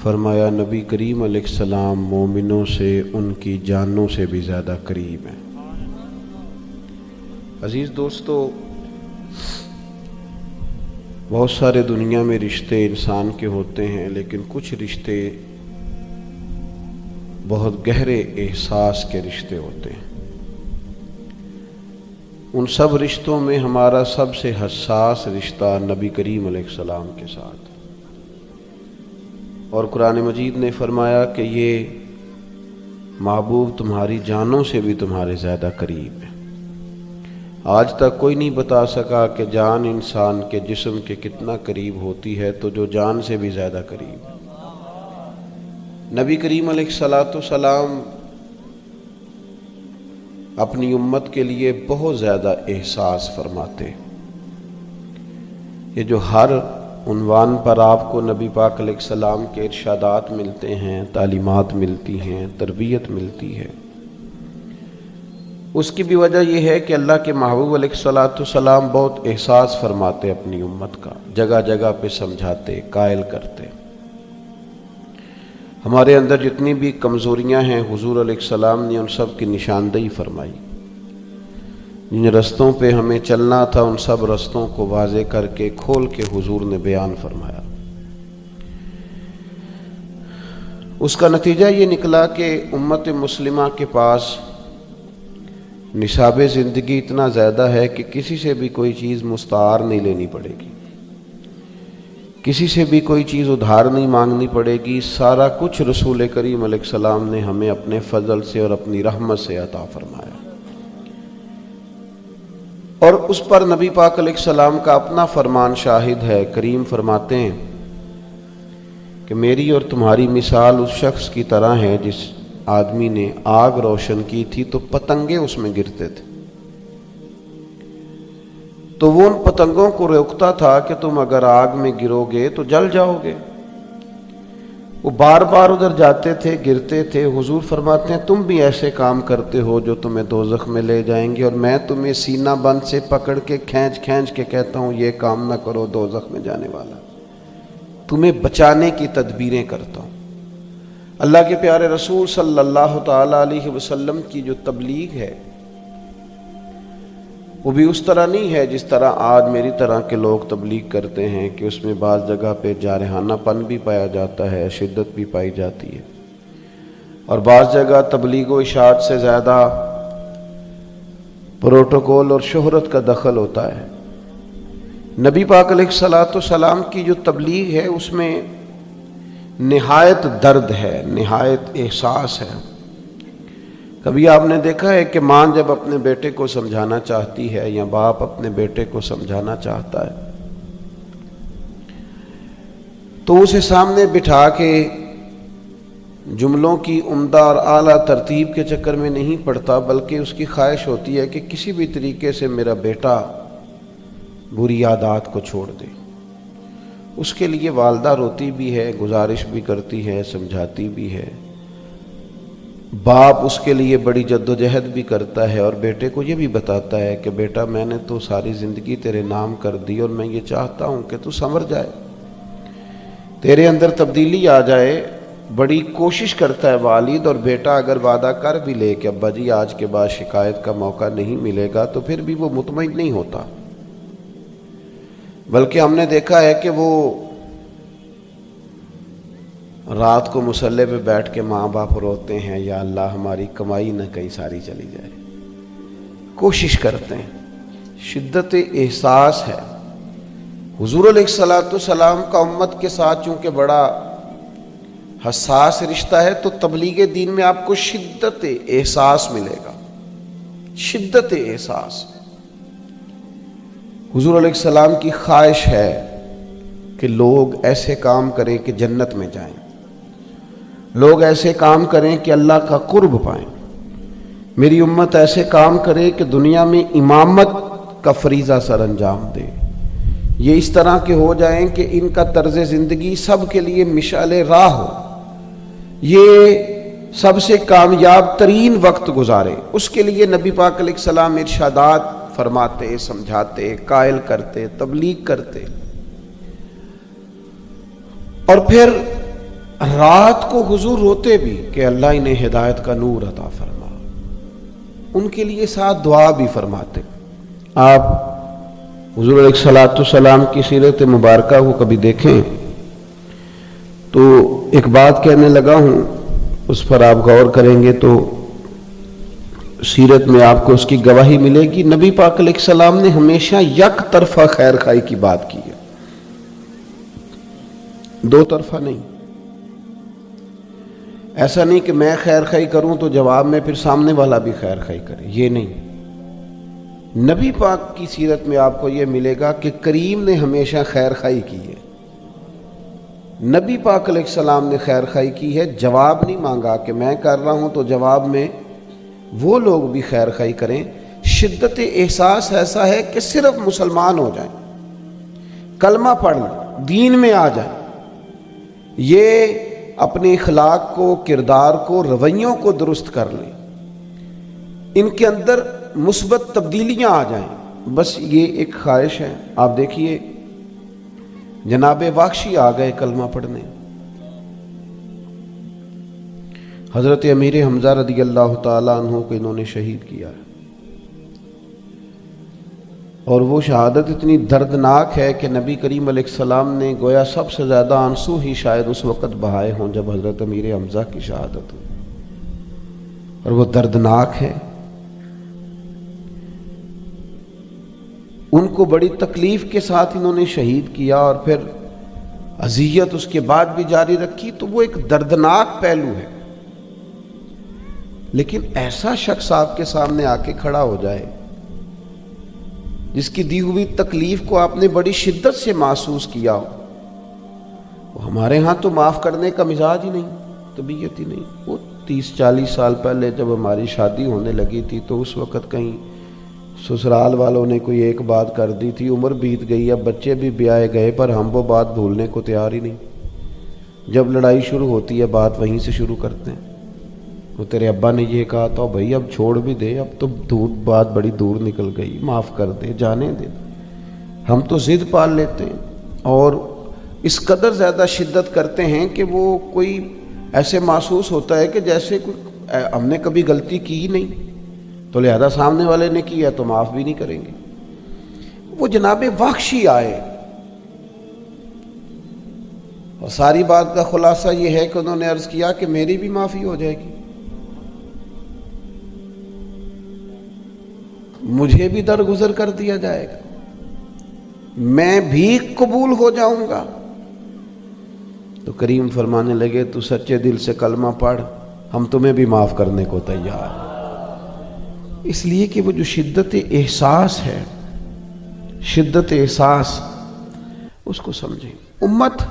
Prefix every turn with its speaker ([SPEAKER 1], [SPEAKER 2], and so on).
[SPEAKER 1] فرمایا نبی کریم علیہ السلام مومنوں سے ان کی جانوں سے بھی زیادہ قریب ہیں۔ عزیز دوستو، بہت سارے دنیا میں رشتے انسان کے ہوتے ہیں، لیکن کچھ رشتے بہت گہرے احساس کے رشتے ہوتے ہیں۔ ان سب رشتوں میں ہمارا سب سے حساس رشتہ نبی کریم علیہ السلام کے ساتھ، اور قرآن مجید نے فرمایا کہ یہ محبوب تمہاری جانوں سے بھی تمہارے زیادہ قریب ہے۔ آج تک کوئی نہیں بتا سکا کہ جان انسان کے جسم کے کتنا قریب ہوتی ہے، تو جو جان سے بھی زیادہ قریب ہے۔ نبی کریم علیہ السلام اپنی امت کے لیے بہت زیادہ احساس فرماتے۔ یہ جو ہر عنوان پر آپ کو نبی پاک علیہ السلام کے ارشادات ملتے ہیں، تعلیمات ملتی ہیں، تربیت ملتی ہے، اس کی بھی وجہ یہ ہے کہ اللہ کے محبوب علیہ السلام بہت احساس فرماتے اپنی امت کا، جگہ جگہ پہ سمجھاتے، قائل کرتے۔ ہمارے اندر جتنی بھی کمزوریاں ہیں حضور علیہ السلام نے ان سب کی نشاندہی فرمائی۔ جن رستوں پہ ہمیں چلنا تھا ان سب رستوں کو واضح کر کے کھول کے حضور نے بیان فرمایا۔ اس کا نتیجہ یہ نکلا کہ امت مسلمہ کے پاس نصاب زندگی اتنا زیادہ ہے کہ کسی سے بھی کوئی چیز مستعار نہیں لینی پڑے گی، کسی سے بھی کوئی چیز ادھار نہیں مانگنی پڑے گی، سارا کچھ رسول کریم علیہ السلام نے ہمیں اپنے فضل سے اور اپنی رحمت سے عطا فرمایا۔ اور اس پر نبی پاک علیہ السلام کا اپنا فرمان شاہد ہے۔ کریم فرماتے ہیں کہ میری اور تمہاری مثال اس شخص کی طرح ہے جس آدمی نے آگ روشن کی تھی تو پتنگے اس میں گرتے تھے، تو وہ ان پتنگوں کو روکتا تھا کہ تم اگر آگ میں گرو گے تو جل جاؤ گے۔ وہ بار بار ادھر جاتے تھے، گرتے تھے۔ حضور فرماتے ہیں تم بھی ایسے کام کرتے ہو جو تمہیں دوزخ میں لے جائیں گے، اور میں تمہیں سینہ بند سے پکڑ کے کھینچ کے کہتا ہوں یہ کام نہ کرو، دوزخ میں جانے والا، تمہیں بچانے کی تدبیریں کرتا ہوں۔ اللہ کے پیارے رسول صلی اللہ تعالی علیہ وسلم کی جو تبلیغ ہے وہ بھی اس طرح نہیں ہے جس طرح آج میری طرح کے لوگ تبلیغ کرتے ہیں، کہ اس میں بعض جگہ پہ جارحانہ پن بھی پایا جاتا ہے، شدت بھی پائی جاتی ہے، اور بعض جگہ تبلیغ و اشاعت سے زیادہ پروٹوکول اور شہرت کا دخل ہوتا ہے۔ نبی پاک علیہ السلام کی جو تبلیغ ہے اس میں نہایت درد ہے، نہایت احساس ہے۔ کبھی آپ نے دیکھا ہے کہ ماں جب اپنے بیٹے کو سمجھانا چاہتی ہے یا باپ اپنے بیٹے کو سمجھانا چاہتا ہے تو اسے سامنے بٹھا کے جملوں کی عمدہ اور اعلیٰ ترتیب کے چکر میں نہیں پڑتا، بلکہ اس کی خواہش ہوتی ہے کہ کسی بھی طریقے سے میرا بیٹا بری عادات کو چھوڑ دے۔ اس کے لیے والدہ روتی بھی ہے، گزارش بھی کرتی ہے، سمجھاتی بھی ہے، باپ اس کے لیے بڑی جدوجہد بھی کرتا ہے، اور بیٹے کو یہ بھی بتاتا ہے کہ بیٹا میں نے تو ساری زندگی تیرے نام کر دی، اور میں یہ چاہتا ہوں کہ تو سنور جائے، تیرے اندر تبدیلی آ جائے۔ بڑی کوشش کرتا ہے والد، اور بیٹا اگر وعدہ کر بھی لے کہ ابا جی آج کے بعد شکایت کا موقع نہیں ملے گا، تو پھر بھی وہ مطمئن نہیں ہوتا، بلکہ ہم نے دیکھا ہے کہ وہ رات کو مصلے پہ بیٹھ کے ماں باپ روتے ہیں، یا اللہ ہماری کمائی نہ کہیں ساری چلی جائے، کوشش کرتے ہیں۔ شدت احساس ہے۔ حضور علیہ السلام کا امت کے ساتھ چونکہ بڑا حساس رشتہ ہے، تو تبلیغ دین میں آپ کو شدت احساس ملے گا، شدت احساس۔ حضور علیہ السلام کی خواہش ہے کہ لوگ ایسے کام کریں کہ جنت میں جائیں، لوگ ایسے کام کریں کہ اللہ کا قرب پائیں، میری امت ایسے کام کرے کہ دنیا میں امامت کا فریضہ سر انجام دے، یہ اس طرح کے ہو جائیں کہ ان کا طرز زندگی سب کے لیے مشعل راہ ہو، یہ سب سے کامیاب ترین وقت گزارے۔ اس کے لیے نبی پاک علیہ السلام ارشادات فرماتے، سمجھاتے، قائل کرتے، تبلیغ کرتے، اور پھر رات کو حضور روتے بھی کہ اللہ انہیں ہدایت کا نور عطا فرما، ان کے لیے ساتھ دعا بھی فرماتے۔ آپ حضور علیہ الصلوۃ والسلام کی سیرت مبارکہ کو کبھی دیکھیں تو ایک بات کہنے لگا ہوں، اس پر آپ غور کریں گے تو سیرت میں آپ کو اس کی گواہی ملے گی۔ نبی پاک علیہ السلام نے ہمیشہ یک طرفہ خیر خواہی کی بات کی ہے، دو طرفہ نہیں۔ ایسا نہیں کہ میں خیر خواہی کروں تو جواب میں پھر سامنے والا بھی خیر خواہی کرے، یہ نہیں۔ نبی پاک کی سیرت میں آپ کو یہ ملے گا کہ کریم نے ہمیشہ خیر خواہی کی ہے، نبی پاک علیہ السلام نے خیر خواہی کی ہے، جواب نہیں مانگا کہ میں کر رہا ہوں تو جواب میں وہ لوگ بھی خیر خواہی کریں۔ شدت احساس ایسا ہے کہ صرف مسلمان ہو جائیں، کلمہ پڑھ لیں، دین میں آ جائیں، یہ اپنے اخلاق کو، کردار کو، رویوں کو درست کر لیں، ان کے اندر مثبت تبدیلیاں آ جائیں، بس یہ ایک خواہش ہے۔ آپ دیکھیے جناب واخشی آ گئے کلمہ پڑھنے، حضرت امیر حمزہ رضی اللہ تعالیٰ عنہ کو انہوں نے شہید کیا ہے، اور وہ شہادت اتنی دردناک ہے کہ نبی کریم علیہ السلام نے گویا سب سے زیادہ آنسو ہی شاید اس وقت بہائے ہوں جب حضرت امیر حمزہ کی شہادت ہوئی، اور وہ دردناک ہے۔ ان کو بڑی تکلیف کے ساتھ انہوں نے شہید کیا اور پھر اذیت اس کے بعد بھی جاری رکھی، تو وہ ایک دردناک پہلو ہے۔ لیکن ایسا شخص آپ کے سامنے آ کے کھڑا ہو جائے جس کی دی ہوئی تکلیف کو آپ نے بڑی شدت سے محسوس کیا ہو، وہ ہمارے ہاں تو معاف کرنے کا مزاج ہی نہیں، طبیعت ہی نہیں۔ وہ 30-40 سال پہلے جب ہماری شادی ہونے لگی تھی تو اس وقت کہیں سسرال والوں نے کوئی ایک بات کر دی تھی، عمر بیت گئی، اب بچے بھی بیائے گئے، پر ہم وہ بات بھولنے کو تیار ہی نہیں۔ جب لڑائی شروع ہوتی ہے بات وہیں سے شروع کرتے ہیں، وہ تیرے ابا نے یہ کہا تھا، بھائی اب چھوڑ بھی دے، اب تو بات بڑی دور نکل گئی، معاف کر دے، جانے دے۔ ہم تو ضد پال لیتے ہیں اور اس قدر زیادہ شدت کرتے ہیں کہ وہ کوئی ایسے محسوس ہوتا ہے کہ جیسے ہم نے کبھی غلطی کی ہی نہیں، تو لہذا سامنے والے نے کیا تو معاف بھی نہیں کریں گے۔ وہ جناب واخشی آئے، اور ساری بات کا خلاصہ یہ ہے کہ انہوں نے عرض کیا کہ میری بھی معافی ہو جائے گی، مجھے بھی درگزر کر دیا جائے گا، میں بھی قبول ہو جاؤں گا۔ تو کریم فرمانے لگے تو سچے دل سے کلمہ پڑھ، ہم تمہیں بھی معاف کرنے کو تیار ہیں۔ اس لیے کہ وہ جو شدت احساس ہے، شدت احساس، اس کو سمجھیں۔ امت